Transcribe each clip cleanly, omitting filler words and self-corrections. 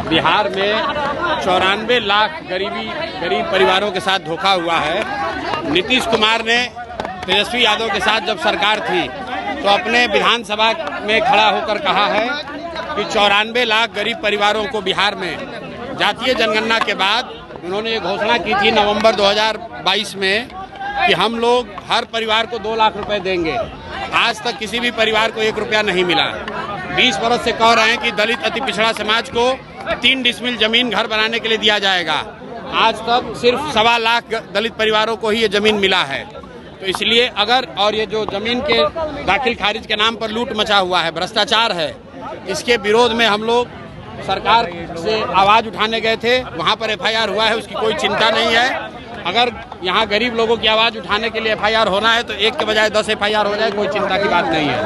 बिहार में 94 लाख गरीब परिवारों के साथ धोखा हुआ है। नीतीश कुमार ने तेजस्वी यादव के साथ जब सरकार थी तो अपने विधानसभा में खड़ा होकर कहा है कि 94 लाख गरीब परिवारों को बिहार में जातीय जनगणना के बाद उन्होंने ये घोषणा की थी नवंबर 2022 में कि हम लोग हर परिवार को 2 लाख रुपए देंगे। आज तक किसी भी परिवार को 1 रुपया नहीं मिला। 20 वर्ष से कह रहे हैं कि दलित अति पिछड़ा समाज को 3 डिसमिल जमीन घर बनाने के लिए दिया जाएगा। आज तक सिर्फ 1.25 लाख दलित परिवारों को ही ये जमीन मिला है। तो इसलिए और ये जो जमीन के दाखिल खारिज के नाम पर लूट मचा हुआ है, भ्रष्टाचार है, इसके विरोध में हम लोग सरकार से आवाज़ उठाने गए थे। वहाँ पर FIR हुआ है, उसकी कोई चिंता नहीं है। अगर यहाँ गरीब लोगों की आवाज़ उठाने के लिए FIR होना है तो 1 के बजाय 10 FIR हो जाए, कोई चिंता की बात नहीं है।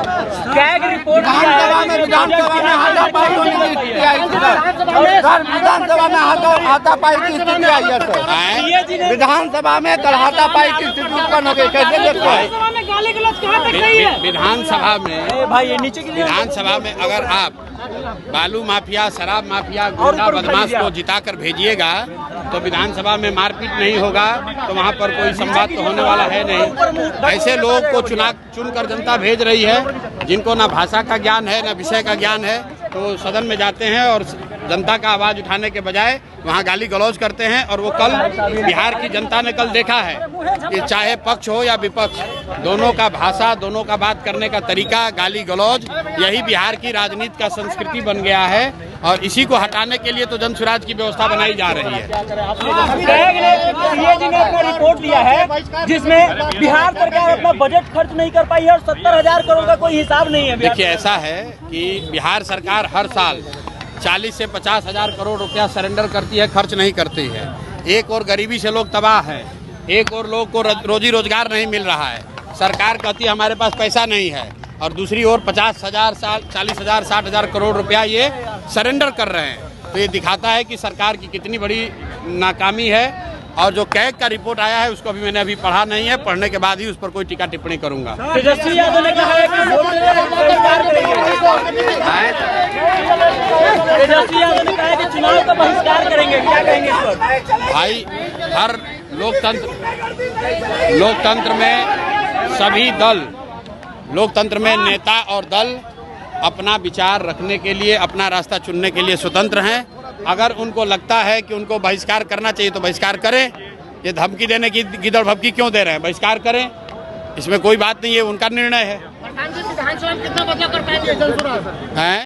विधानसभा में हाथापाई की स्थिति आई है सर। विधानसभा में कल हाथापाई की स्थिति उत्पन्न हो गई, कैसे देखते हैं? विधानसभा में अगर आप बालू माफिया, शराब माफिया, गुंडा बदमाश को जिताकर भेजिएगा तो विधानसभा में मारपीट नहीं होगा, तो वहाँ पर कोई संवाद तो होने वाला है नहीं। ऐसे लोग को चुनकर जनता भेज रही है जिनको ना भाषा का ज्ञान है ना विषय का ज्ञान है, तो सदन में जाते हैं और जनता का आवाज़ उठाने के बजाय वहाँ गाली गलौज करते हैं। और वो कल बिहार की जनता ने कल देखा है कि चाहे पक्ष हो या विपक्ष, दोनों का भाषा, दोनों का बात करने का तरीका, गाली गलौज, यही बिहार की राजनीति का संस्कृति बन गया है। और इसी को हटाने के लिए तो जन सुराज की व्यवस्था बनाई जा रही है। रिपोर्ट दिया है जिसमें बिहार सरकार अपना बजट खर्च नहीं कर पाई है और 70,000 करोड़ का कोई हिसाब नहीं है। देखिए, ऐसा है कि बिहार सरकार हर साल 40 से 50,000 करोड़ रुपया सरेंडर करती है, खर्च नहीं करती है। एक और गरीबी से लोग तबाह हैं, एक और लोग को रोजी रोजगार नहीं मिल रहा है। सरकार कहती है हमारे पास पैसा नहीं है, और दूसरी ओर 50,000, 40,000, 60,000 करोड़ रुपया ये सरेंडर कर रहे हैं। तो ये दिखाता है कि सरकार की कितनी बड़ी नाकामी है। और जो कैग का रिपोर्ट आया है उसको मैंने अभी पढ़ा नहीं है, पढ़ने के बाद ही उस पर कोई टीका टिप्पणी करूंगा। तेजस्वी यादव ने कहा है कि चुनाव का बहिष्कार करेंगे, क्या कहेंगे इस पर? भाई, हर लोकतंत्र में सभी दल, लोकतंत्र में नेता और दल अपना विचार रखने के लिए, अपना रास्ता चुनने के लिए स्वतंत्र हैं। अगर उनको लगता है कि उनको बहिष्कार करना चाहिए तो बहिष्कार करें। ये धमकी देने की गिदड़ भभकी क्यों दे रहे हैं? बहिष्कार करें, इसमें कोई बात नहीं है, उनका निर्णय है।